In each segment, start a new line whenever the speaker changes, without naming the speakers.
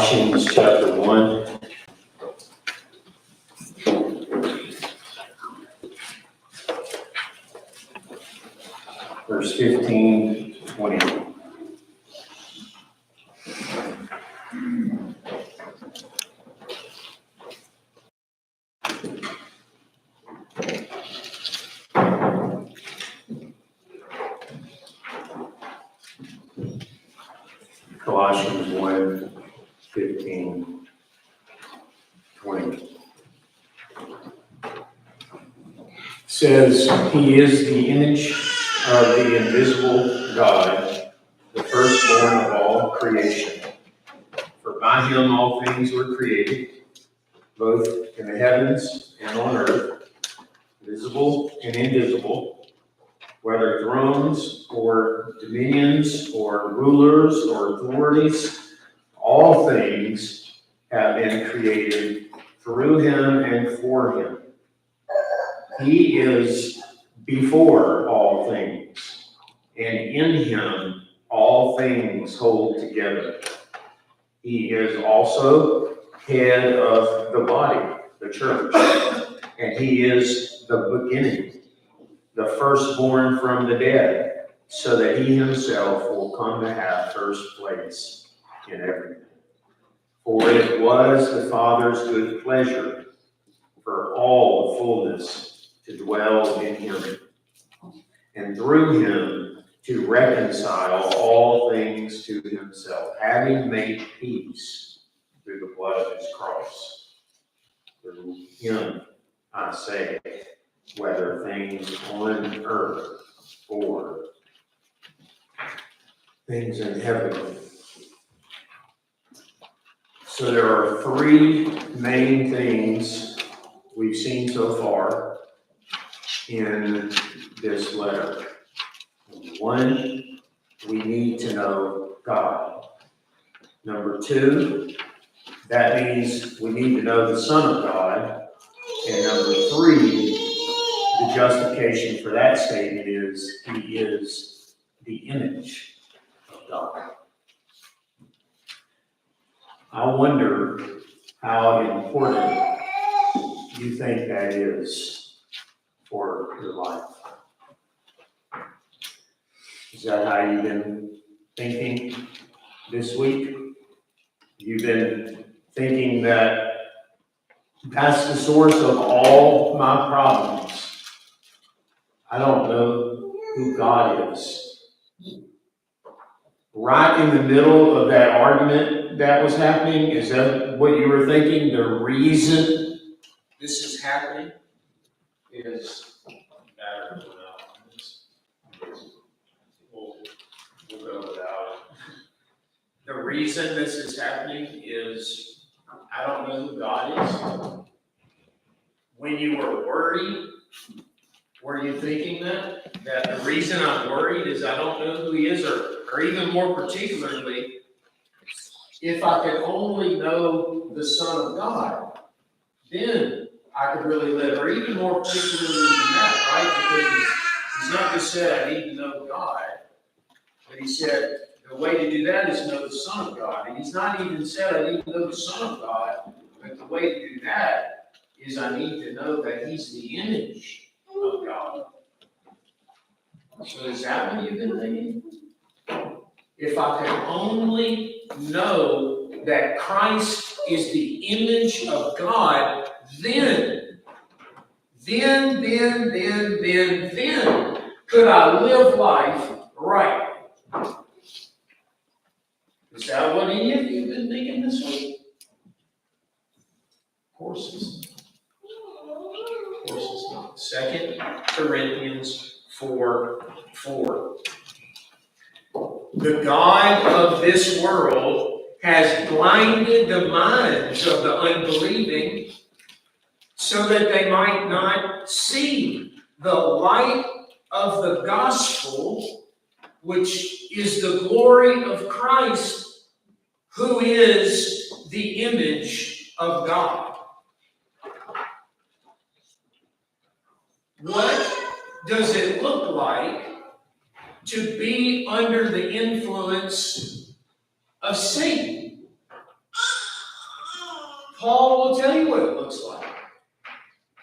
Colossians chapter 1. Verse 15 to 20. Colossians 1, 15, 20. Says, He is the image of the invisible God, the firstborn of all creation. For by him all things were created, both in the heavens and on earth, visible and invisible, whether thrones or dominions or rulers or authorities, all things have been created through him and for him. He is before all things, and in him all things hold together. He is also head of the body, the church, and he is the beginning, the firstborn from the dead, so that he himself will come to have first place in everything. For it was the Father's good pleasure for all the fullness to dwell in him, and through him to reconcile all things to himself, having made peace through the blood of his cross. Through him, I say, whether things on earth or things in heaven. So there are three main things we've seen so far in this letter. One, we need to know God. Number two, that means we need to know the Son of God. And number three, the justification for that statement is he is the image of God. I wonder how important you think that is for your life. Is that how you've been thinking this week? You've been thinking that that's the source of all my problems. I don't know who God is. Right in the middle of that argument that was happening, is that what you were thinking? The reason this is happening is better than we'll go without it. The reason this is happening is I don't know who God is. When you were worried, were you thinking that the reason I'm worried is I don't know who he is, or even more particularly, if I could only know the Son of God, then I could really live, or even more particularly than that, right? Because he's not just said I need to know God, but he said the way to do that is know the Son of God. And he's not even said I need to know the Son of God, but the way to do that is I need to know that he's the image of God. So is that what you've been thinking? If I could only know that Christ is the image of God, then could I live life right. Is that what any of you have been thinking this week? Of course it's not. Of course it's not. 2 Corinthians 4:4. The God of this world has blinded the minds of the unbelieving so that they might not see the light of the gospel, which is the glory of Christ, who is the image of God. What does it look like to be under the influence of Satan?
Paul will tell you what it looks like.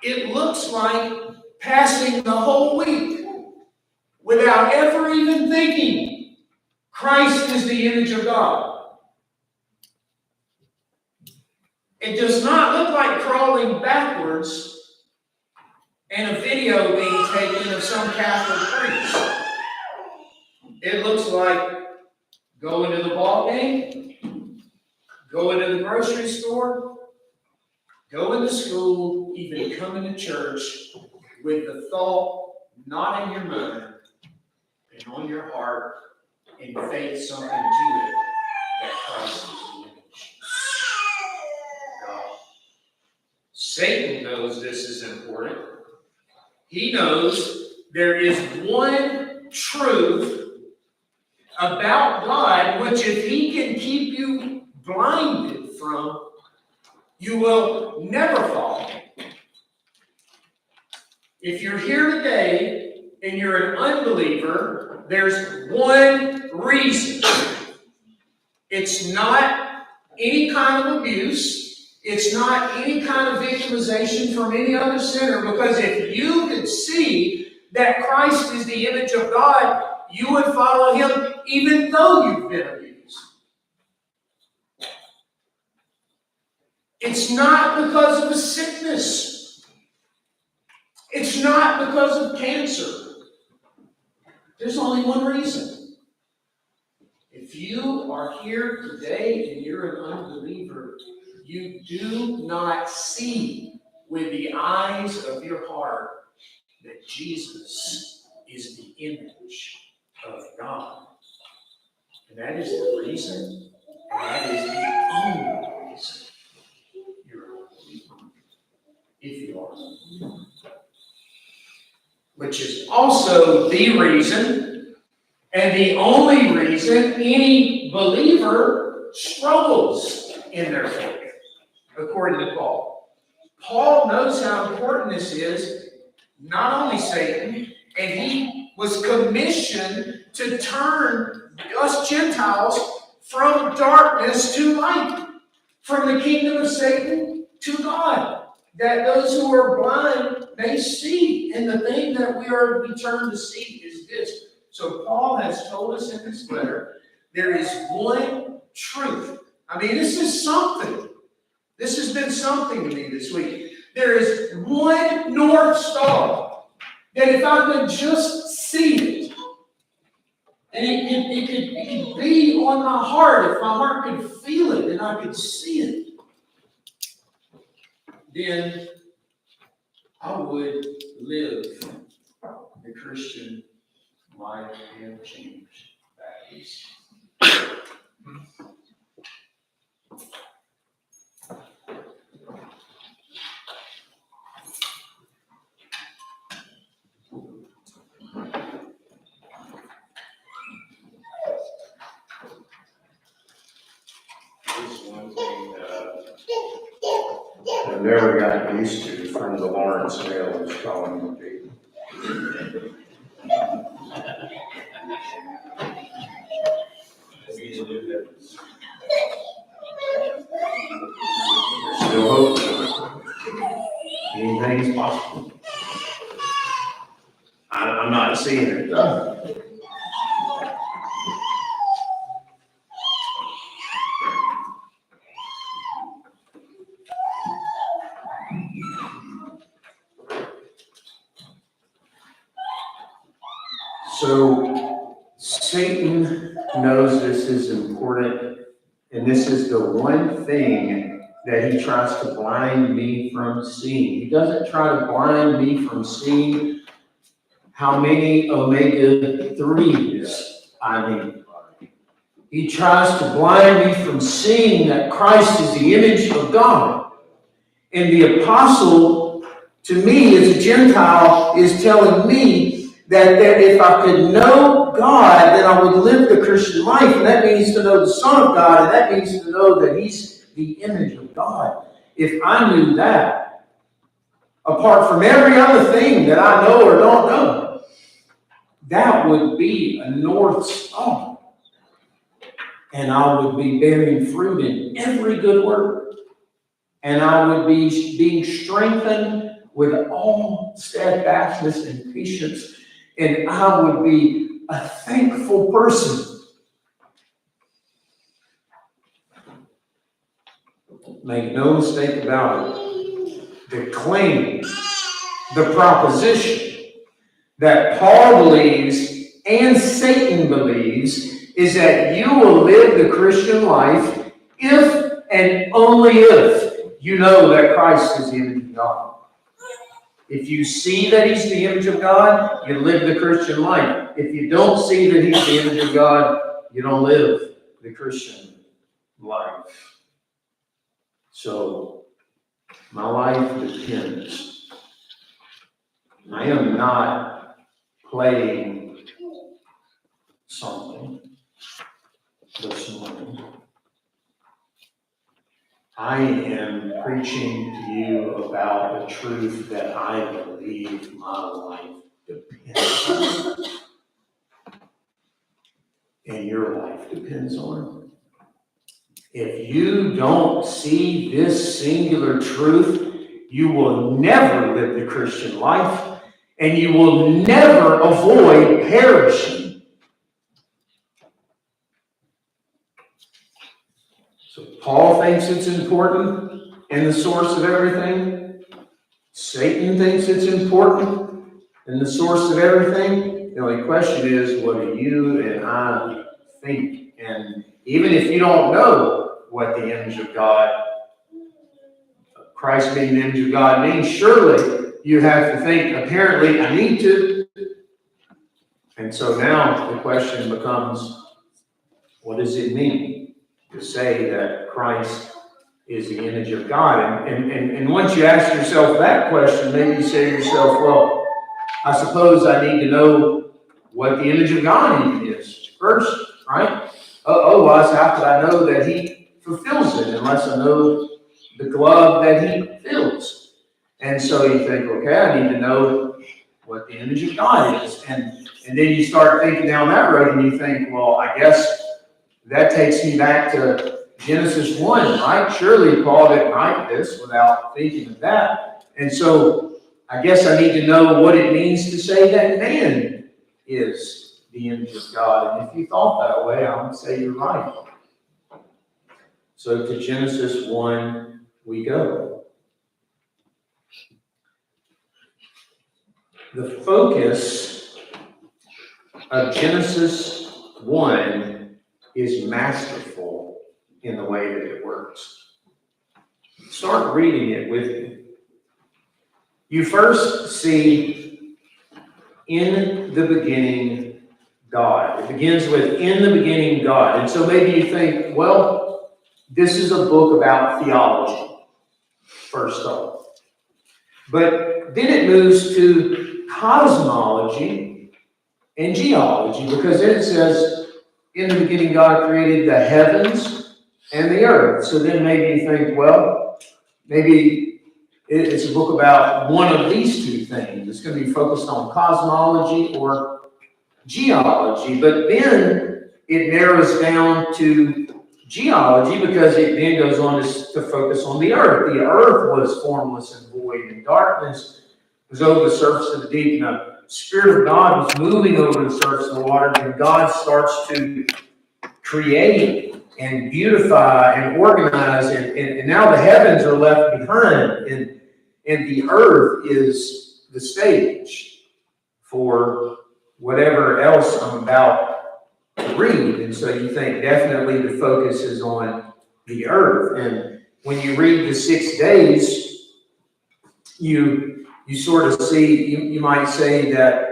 It looks like passing the whole week without ever even thinking Christ is the image of God. It does not look like crawling backwards and a video being taken of some Catholic priest. It looks like going to the ball game, going to the grocery store, going to school, even coming to church with the thought not in your mind and on your heart and faith something to it that Christ is the image of God. Satan knows this is important. He knows there is one truth about God, which if he can keep you blinded from, you will never follow. If you're here today and you're an unbeliever, there's one reason. It's not any kind of abuse. It's not any kind of victimization from any other sinner, because if you could see that Christ is the image of God, you would follow him even though you've been abused. It's not because of a sickness. It's not because of cancer. There's only one reason. If you are here today and you're an unbeliever, you do not see with the eyes of your heart that Jesus is the image of God. And that is the reason, and that is the only reason you're a believer, if you are. Which is also the reason, and the only reason any believer struggles in their faith, according to Paul. Paul knows how important this is, not only Satan, and he was commissioned to turn us Gentiles from darkness to light, from the kingdom of Satan to God, that those who are blind may see. And the thing that we are determined to see is this. So Paul has told us in this letter, there is one truth. I mean, this is something. This has been something to me this week. There is one North Star that if I could just see it, and it could be on my heart, if my heart could feel it and I could see it, then I would live the Christian life and change. That is.
I never got used to from the Lawrence Hale is calling me. Still hope. Anything is possible. I'm not seeing it though. So Satan knows this is important, and this is the one thing that he tries to blind me from seeing. He doesn't try to blind me from seeing how many omega-3s I need. He tries to blind me from seeing that Christ is the image of God. And the apostle, to me as a Gentile, is telling me that if I could know God, then I would live the Christian life. And that means to know the Son of God, and that means to know that he's the image of God. If I knew that, apart from every other thing that I know or don't know, that would be a North Star. And I would be bearing fruit in every good work. and I would be being strengthened with all steadfastness and patience, and I would be a thankful person. Make no mistake about it. The claim, the proposition that Paul believes and Satan believes is that you will live the Christian life if and only if you know that Christ is the image of God. If you see that He's the image of God, you live the Christian life. If you don't see that He's the image of God, you don't live the Christian life. So, my life depends. I am not playing something this morning. I am preaching to you about a truth that I believe my life depends on. And your life depends on. If you don't see this singular truth, you will never live the Christian life, and you will never avoid perishing. So Paul thinks it's important and the source of everything. Satan thinks it's important and the source of everything. The only question is, what do you and I think? And even if you don't know what the image of God, Christ being the image of God means, surely you have to think, apparently I need to. And so now the question becomes, what does it mean to say that Christ is the image of God? And once you ask yourself that question, maybe you say to yourself, well, I suppose I need to know what the image of God even is first, right? Otherwise, how could I know that He fulfills it unless I know the glove that He fills? And so you think, okay, I need to know what the image of God is. And then you start thinking down that road and you think, well, I guess that takes me back to Genesis 1, right? Surely Paul didn't write this without thinking of that. And so I guess I need to know what it means to say that man is the image of God. And if you thought that way, I would say you're right. So to Genesis 1 we go. The focus of Genesis 1 is masterful in the way that it works. Start reading it with me. You first see, in the beginning, God. It begins with, in the beginning, God. And so maybe you think, well, this is a book about theology, first off. But then it moves to cosmology and geology, because then it says, in the beginning, God created the heavens and the earth. So then maybe you think, well, maybe it's a book about one of these two things. It's going to be focused on cosmology or geology. But then it narrows down to geology, because it then goes on to focus on the earth. The earth was formless and void, and darkness was over the surface of the deep. And the Spirit of God was moving over the surface of the water, and God starts to create and beautify and organize, and now the heavens are left behind, and the earth is the stage for whatever else I'm about to read. And so you think definitely the focus is on the earth. And when you read the 6 days, you sort of see, you might say that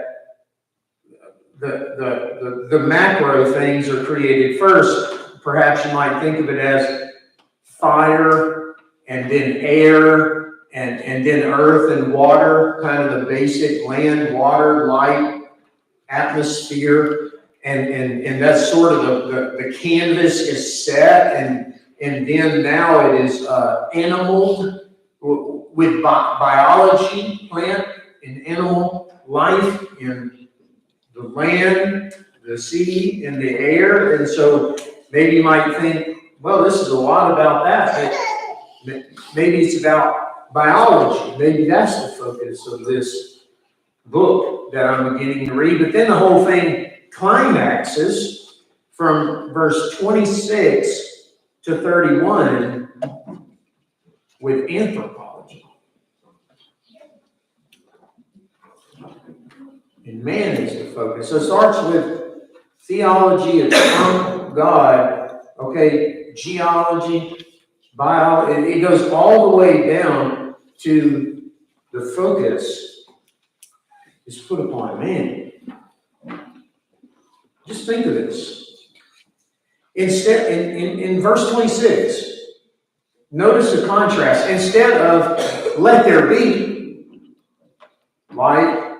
the macro things are created first. Perhaps you might think of it as fire, and then air, and then earth and water, kind of the basic land, water, light, atmosphere. And that's sort of the canvas is set, and then now it is animal with biology, plant and animal life in the land, the sea, and the air. And so maybe you might think, well, this is a lot about that. Maybe it's about biology. Maybe that's the focus of this book that I'm beginning to read. But then the whole thing climaxes from verse 26 to 31 with anthropology. And man is the focus. So it starts with theology of God, okay, geology, biology. It goes all the way down to the focus is put upon man. Just think of this. Instead, in verse 26, notice the contrast. Instead of let there be light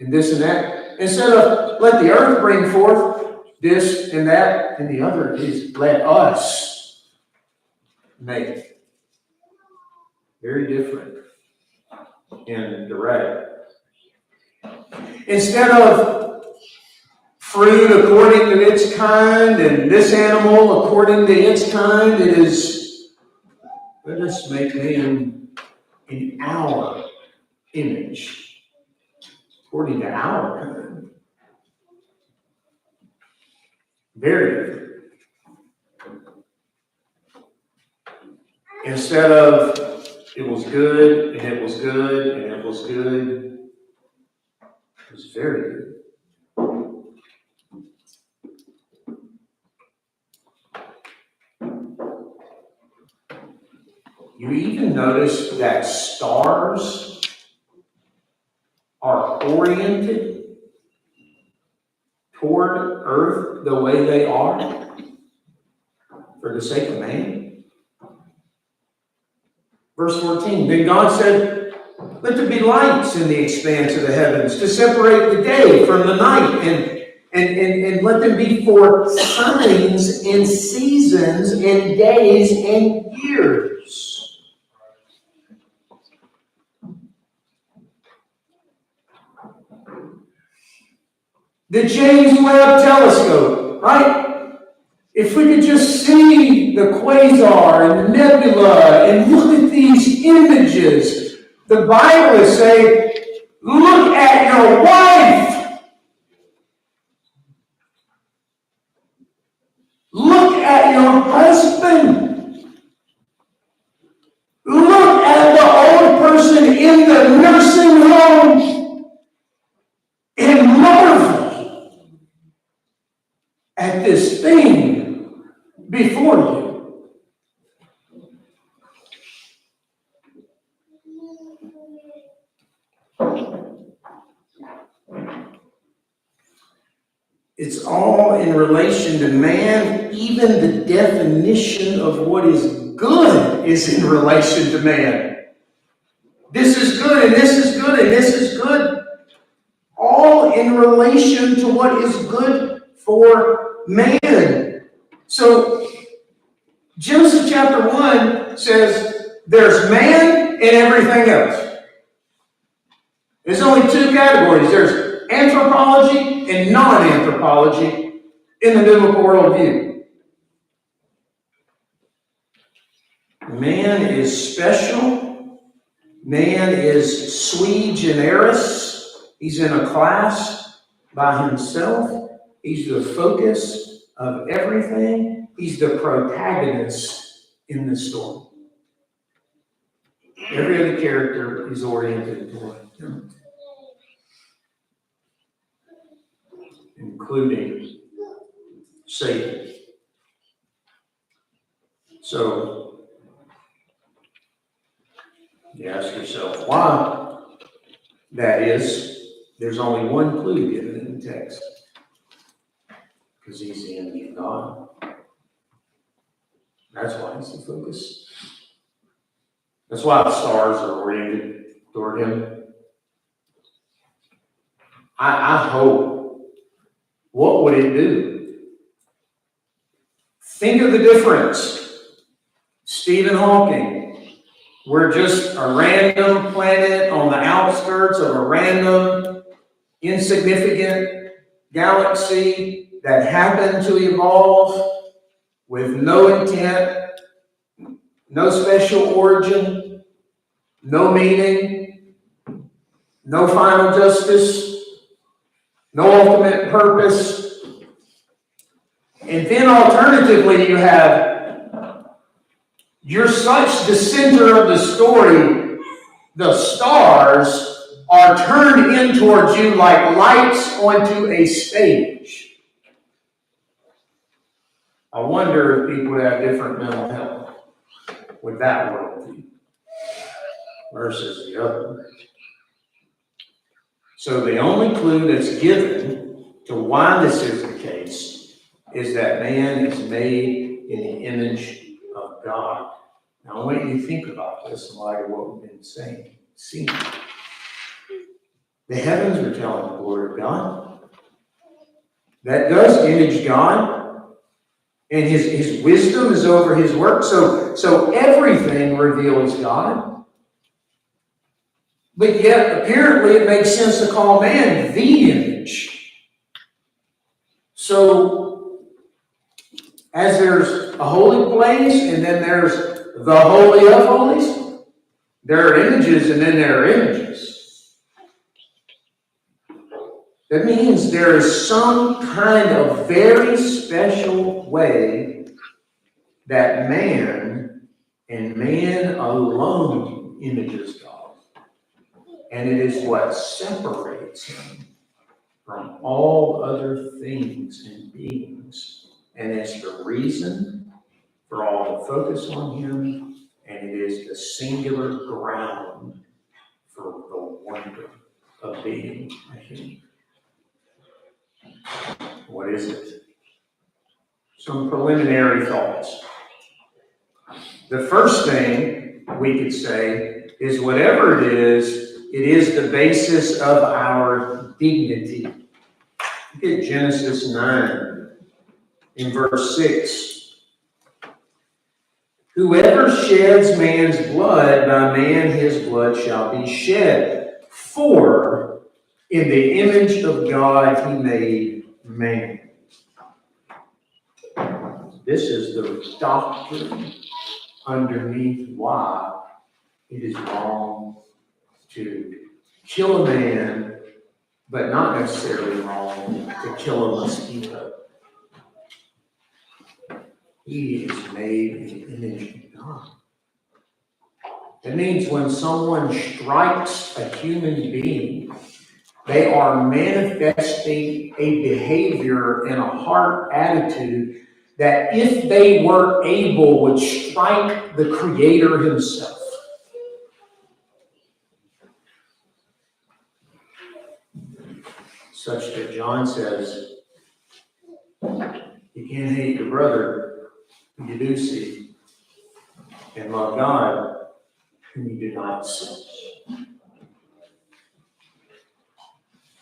and this and that, instead of let the earth bring forth this and that, and the other is let us make. Very different and direct. Instead of fruit according to its kind and this animal according to its kind, it is let us make man in our image, according to our kind. Very different. Instead of it was good, and it was good, and it was good, it was very good. You even notice that stars are oriented toward earth the way they are for the sake of man. Verse 14, then God said, let there be lights in the expanse of the heavens to separate the day from the night, and let them be for signs and seasons and days and years. The James Webb Telescope, right? If we could just see the quasar and the nebula and look at these images, the Bible is saying, look at your wife. Look at your husband. Look at the old person in the nursing home and marvel at this thing before you. It's all in relation to man. Even the definition of what is good is in relation to man. This is good, and this is good, and this is good. All in relation to what is good for man. So, Genesis chapter 1 says there's man and everything else. There's only two categories. There's anthropology and non-anthropology in the biblical worldview. Man is special. Man is sui generis. He's in a class by himself. He's the focus of everything. He's the protagonist in the story. Every other character is oriented toward him, including Satan. So, you ask yourself why that is. There's only one clue given in the text. Because he's the image of God. That's why he's the focus. That's why the stars are oriented toward him. I hope. What would it do? Think of the difference. Stephen Hawking. We're just a random planet on the outskirts of a random, insignificant galaxy that happened to evolve with no intent,
no special origin, no meaning, no final justice, no ultimate purpose. And then alternatively, you have, you're such the center of the story, the stars are turned in towards you like lights onto a stage. I wonder if people would have different mental health with that worldview versus the other. So the only clue that's given to why this is the case is that man is made in the image of God. Now I want you to think about this in light of what we've been saying. See, the heavens are telling the glory of God. That does image God. And his wisdom is over his work. So everything reveals God. But yet, apparently, it makes sense to call man the image. So, as there's a holy place, and then there's the Holy of Holies, there are images, and then there are images. That means there is some kind of very special way that man and man alone images God. And it is what separates him from all other things and beings. And it's the reason for all the focus on him, and it is the singular ground for the wonder of being a human. What is it? Some preliminary thoughts. The first thing we could say is whatever it is the basis of our dignity. Look at Genesis 9 in verse 6. Whoever sheds man's blood, by man his blood shall be shed. For in the image of God he made man. This is the doctrine underneath why it is wrong to kill a man, but not necessarily wrong to kill a mosquito. He is made in the image of God. That means when someone strikes a human being, they are manifesting a behavior and a heart attitude that if they were able would strike the Creator himself. Such that John says, you can't hate your brother who you do see, and love God whom you do not see.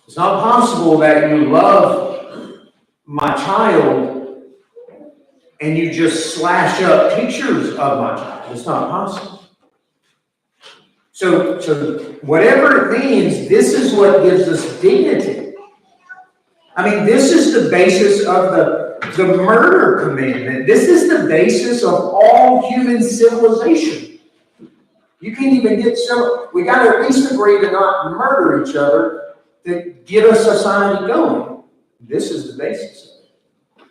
It's not possible that you love my child and you just slash up pictures of my child. It's not possible. So whatever it means, this is what gives us dignity. I mean, this is the basis of the murder commandment. This is the basis of all human civilization. You can't even get civil. We got to at least agree to not murder each other to get a society going. This is the basis of it.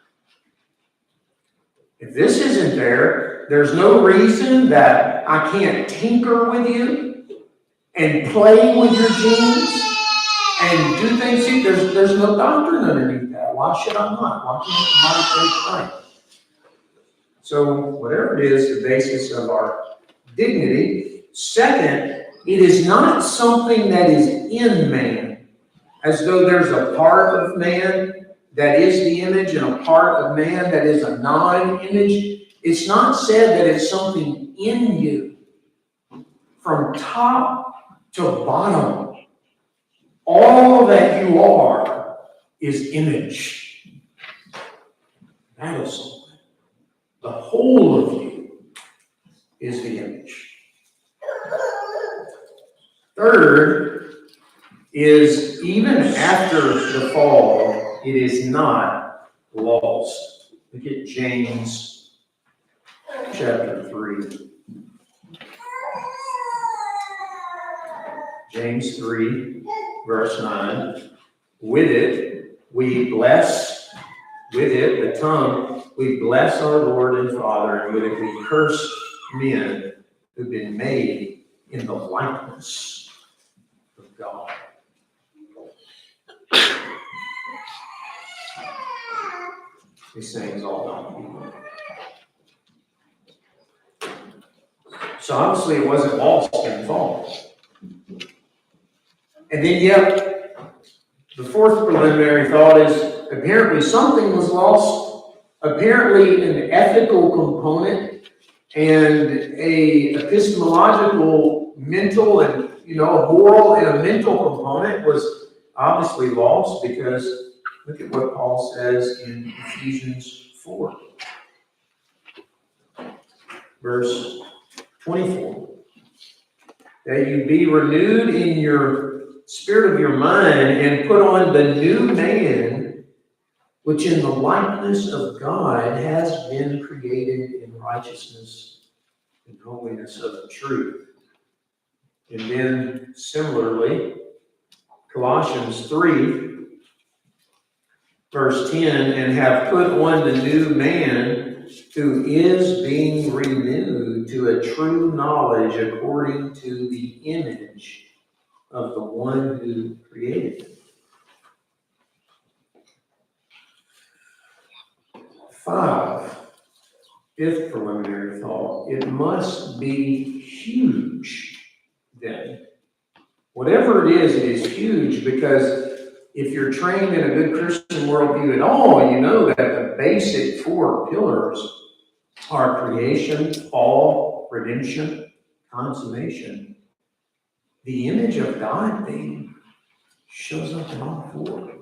If this isn't there, there's no reason that I can't tinker with you and play with your genes and do things. See, there's no doctrine underneath that. Why should I not? Why can't the mind play? So whatever it is, the basis of our dignity. Second, it is not something that is in man, as though there's a part of man that is the image and a part of man that is a non-image. It's not said that it's something in you. From top to bottom, all that you are is image. That is something. The whole of you is the image. Third is, even after the fall, it is not lost. Look at James chapter 3.
James 3, verse 9. With it, we bless, with it, the tongue, we bless our Lord and Father, and with it we curse men who've been made in the likeness of God. These things all about people. So obviously it wasn't lost in the fall. And then yet, the fourth preliminary thought is apparently something was lost. Apparently an ethical component and a epistemological, mental, and a moral and a mental component was obviously lost, because look at what Paul says in Ephesians 4, verse 24. That you be renewed in your spirit of your mind, and put on the new man, which in the likeness of God has been created in righteousness and holiness of the truth. And then similarly, Colossians 3, verse 10, and have put on the new man, who is being renewed to a true knowledge according to the image of the one who created him. 5, fifth preliminary thought, it must be huge then. Whatever it is huge, because if you're trained in a good Christian worldview at all, you know that the basic 4 pillars are creation, fall, redemption, consummation. The image of God thing shows up in all 4.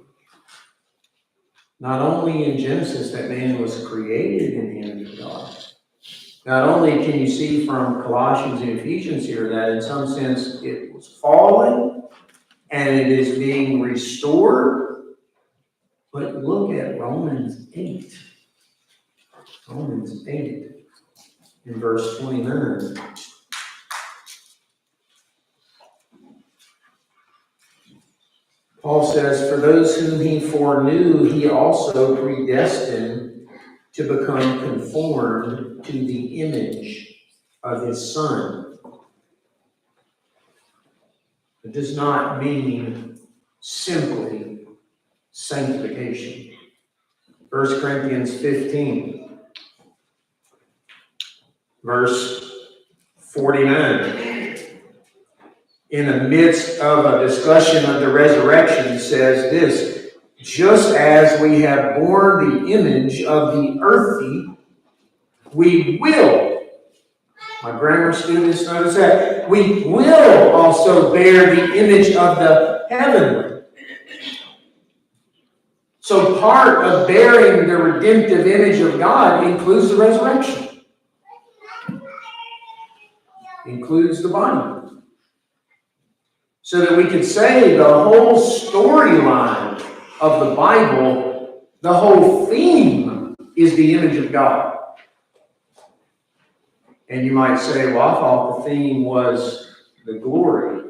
Not only in Genesis that man was created in the image of God. Not only can you see from Colossians and Ephesians here that in some sense it was fallen and it is being restored, but look at Romans 8. Romans 8 in verse 29. Paul says, for those whom he foreknew, he also predestined to become conformed to the image of his Son. It does not mean simply sanctification. 1 Corinthians 15, verse 49. In the midst of a discussion of the resurrection, says this: just as we have borne the image of the earthy, we will. My grammar students notice that. We will also bear the image of the heavenly. So part of bearing the redemptive image of God includes the resurrection. Includes the body. So that we could say the whole storyline of the Bible, the whole theme is the image of God. And you might say, well, I thought the theme was the glory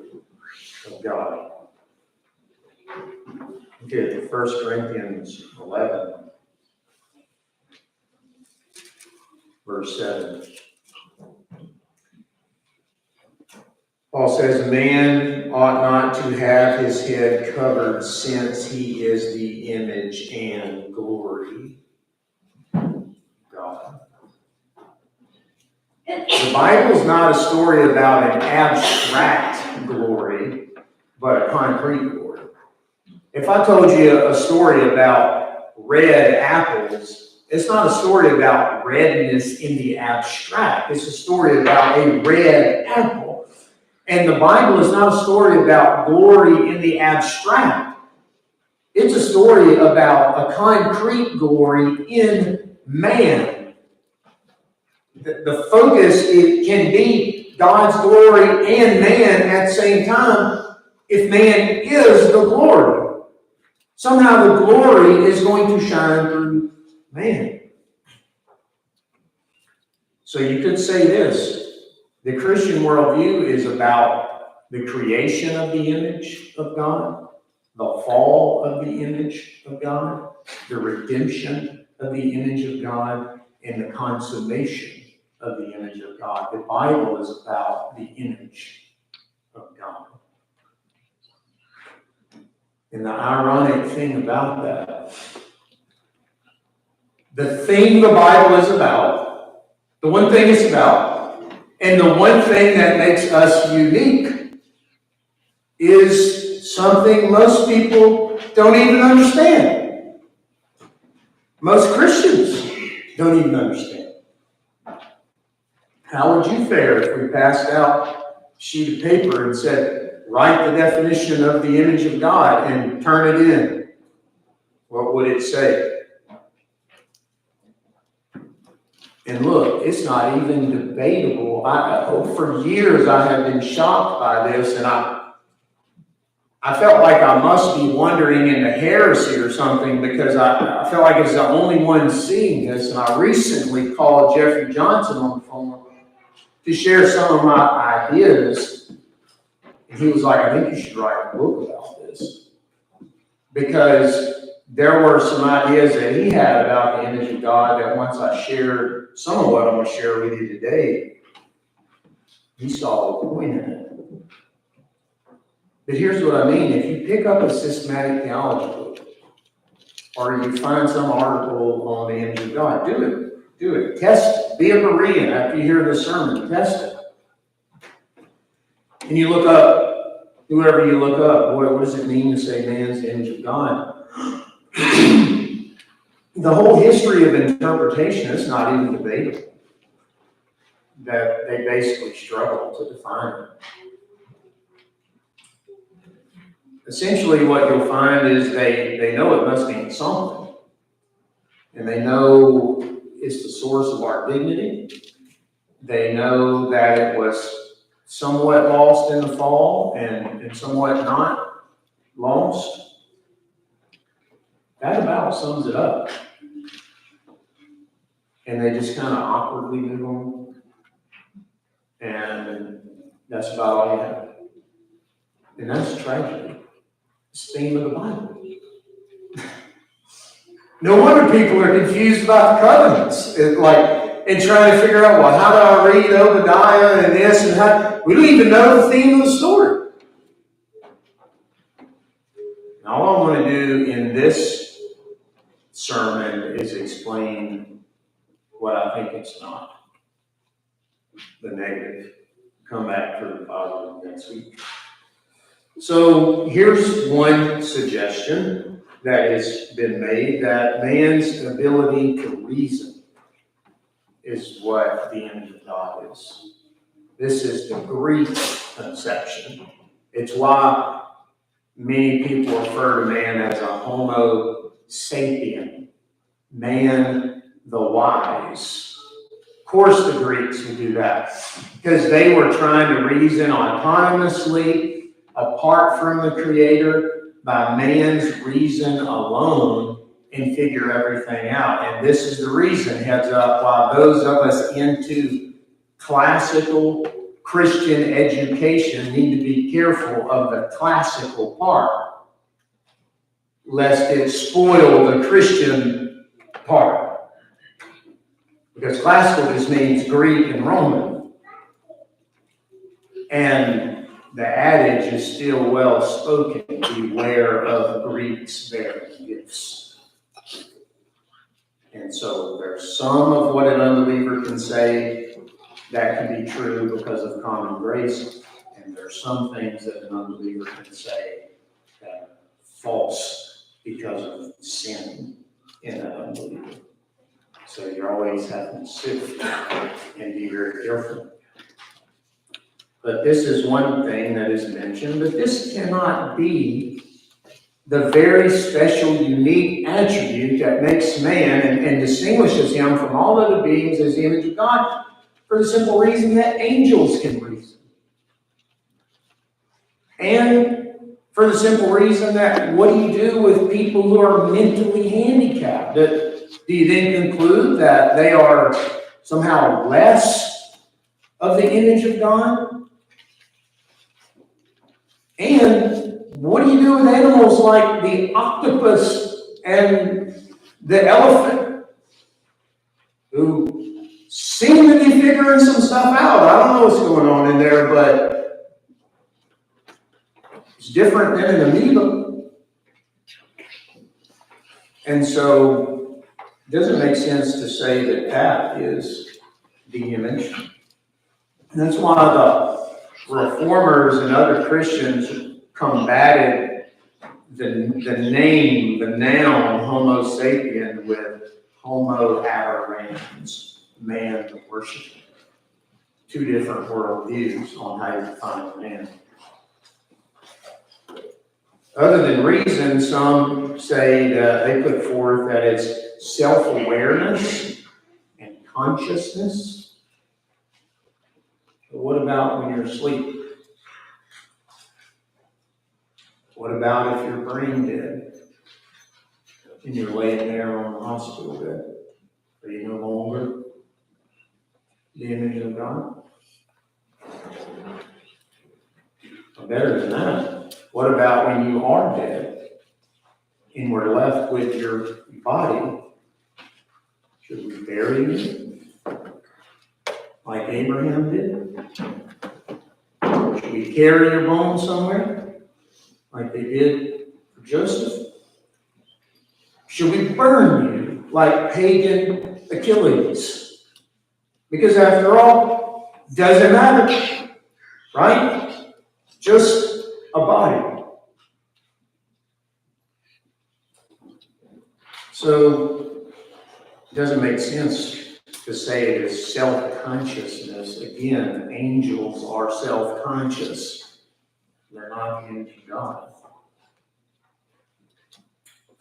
of God. Okay, 1 Corinthians 11, verse 7. Paul says, man ought not to have his head covered, since he is the image and glory of God. The Bible is not a story about an abstract glory, but a concrete glory. If I told you a story about red apples, it's not a story about redness in the abstract. It's a story about a red apple. And the Bible is not a story about glory in the abstract. It's a story about a concrete glory in man. The focus can be God's glory and man at the same time if man is the glory. Somehow the glory is going to shine through man. So you could say this: the Christian worldview is about the creation of the image of God, the fall of the image of God, the redemption of the image of God, and the consummation of the image of God. The Bible is about the image of God. And the ironic thing about that, the thing the Bible is about, the one thing it's about, and the one thing that makes us unique is something most people don't even understand. Most Christians don't even understand. How would you fare if we passed out a sheet of paper and said, write the definition of the image of God and turn it in? What would it say? And look, it's not even debatable. For years I have been shocked by this, and I felt like I must be wandering into heresy or something, because I felt like I was the only one seeing this. And I recently called Jeffrey Johnson on the phone to share some of my ideas. And he was like, I think you should write a book about this. Because there were some ideas that he had about the image of God that once I shared some of what I'm going to share with you today, he saw the point in it. But here's what I mean. If you pick up a systematic theology book, or you find some article on the image of God, do it. Do it. Test it. Be a Berean after you hear the sermon. Test it. And you look up, whoever you look up, what does it mean to say man's the image of God? The whole history of interpretation is not even debatable. That they basically struggle to define it. Essentially, what you'll find is they know it must mean something. And they know it's the source of our dignity. They know that it was somewhat lost in the fall and somewhat not lost. That about sums it up. And they just kind of awkwardly move on. And that's about all you have. And that's tragedy. It's the theme of the Bible. No wonder people are confused about the covenants. And trying to figure out, well, how do I read Obadiah and this and how? We don't even know the theme of the story. And all I want to do in this sermon is explain what I think it's not. The negative. Come back for the positive next week. So here's one suggestion that has been made, that man's ability to reason is what the image of God is. This is the Greek conception. It's why many people refer to man as a homo sapien, man the wise. Of course the Greeks would do that, because they were trying to reason autonomously, apart from the Creator, by man's reason alone, and figure everything out. And this is the reason, heads up, why those of us into classical Christian education need to be careful of the classical part, lest it spoil the Christian part. Because classical just means Greek and Roman. And the adage is still well spoken, beware of Greeks bearing gifts. And so there's some of what an unbeliever can say that can be true because of common grace, and there's some things that an unbeliever can say that are false because of sin in an unbeliever. So you're always having to sift and be very careful. But this is one thing that is mentioned, but this cannot be the very special, unique attribute that makes man and distinguishes him from all other beings as the image of God, for the simple reason that angels can reason. And for the simple reason that what do you do with people who are mentally handicapped? Do you then conclude that they are somehow less of the image of God? And what do you do with animals like the octopus and the elephant, who seem to be figuring some stuff out? I don't know what's going on in there, but it's different than an amoeba. And so it doesn't make sense to say that that is the image. And that's why the reformers and other Christians combated the noun Homo sapien with Homo adorans, man worship. Two different worldviews on how you define man. Other than reason, some say that they put forth that it's self-awareness and consciousness. But what about when you're asleep? What about if your brain dead and you're laying there on the hospital bed? Are you no longer the image of God? Or better than that, what about when you are dead and we're left with your body? Should we bury you like Abraham did? Should we carry your bones somewhere like they did for Joseph? Should we burn you like pagan Achilles? Because after all, doesn't matter, right? Just a body. So it doesn't make sense to say it is self-consciousness. Again, angels are self-conscious. They're not the image of God.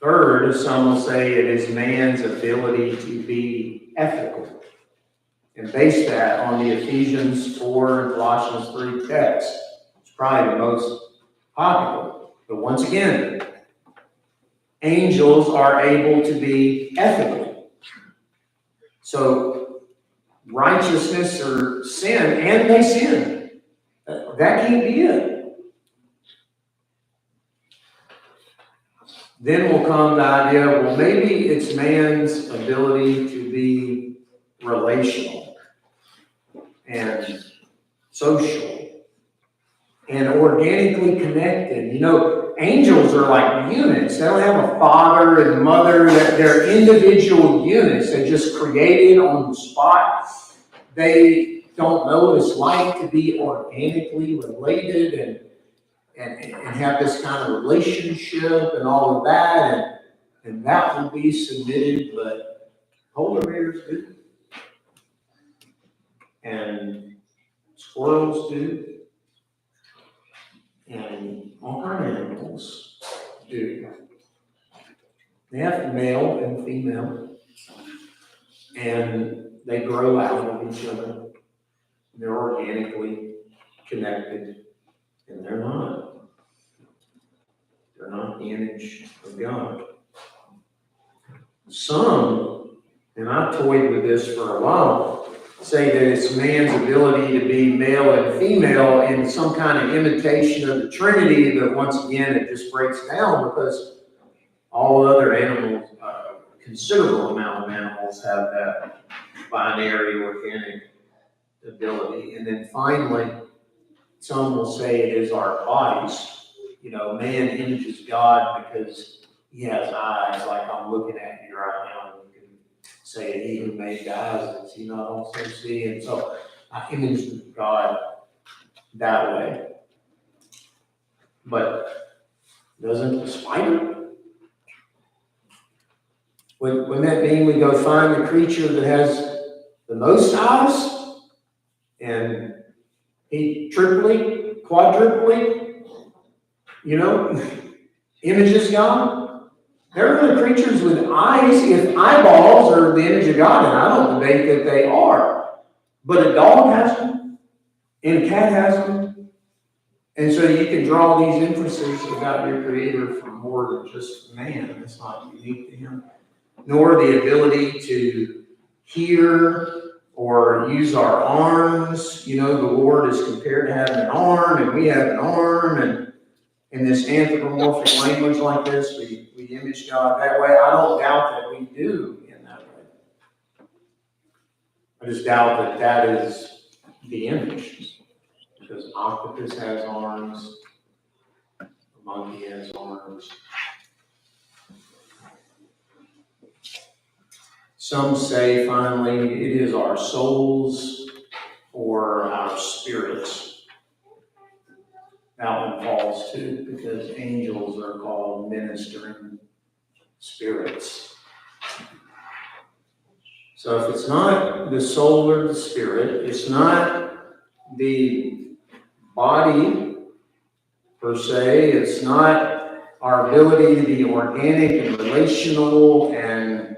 Third, some will say it is man's ability to be ethical, and base that on the Ephesians 4 and Colossians 3 text. It's probably the most popular. But once again, angels are able to be ethical. So righteousness or sin, and they sin. That can't be it. Then will come the idea, well, maybe it's man's ability to be relational and social and organically connected. You know, angels are like units. They don't have a father and mother. They're individual units. They're just created on the spot. They don't know what it's like to be organically related and have this kind of relationship and all of that. And that will be submitted, but polar bears do. And squirrels do. And all kinds of animals do. They have male and female, and they grow out of each other. They're organically connected, and they're not. They're not the image of God. Some, and I've toyed with this for a while, say that it's man's ability to be male and female in some kind of imitation of the Trinity, but once again, it just breaks down because all other animals, considerable amount of animals have that binary organic ability. And then finally, some will say it is our bodies. You know, man images God because he has eyes, like I'm looking at you right now. And you can say, he who made the eyes, does he not also see? And so I image God that way. But doesn't the spider? Wouldn't that mean we go find the creature that has the most eyes? And he triply, quadruply, images God? There are the creatures with eyes. If eyeballs are the image of God, and I don't debate that they are, but a dog has them, and a cat has them. And so you can draw these inferences about your Creator from more than just man. It's not unique to him. Nor the ability to hear or use our arms. The Lord is compared to having an arm, and we have an arm, and in this anthropomorphic language like this, we image God that way. I don't doubt that we do in that way. I just doubt that that is the image. Because octopus has arms, a monkey has arms. Some say, finally, it is our souls or our spirits. That one falls too, because angels are called ministering spirits. So if it's not the soul or the spirit, it's not the body per se, it's not our ability to be organic and relational and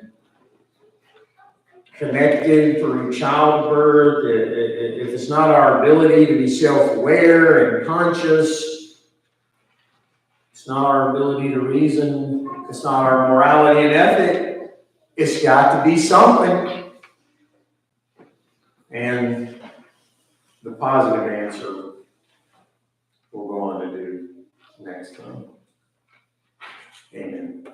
connected through childbirth, if it's not our ability to be self-aware and conscious, it's not our ability to reason, it's not our morality and ethic, it's got to be something. And the positive answer we'll go on to do next time. Amen.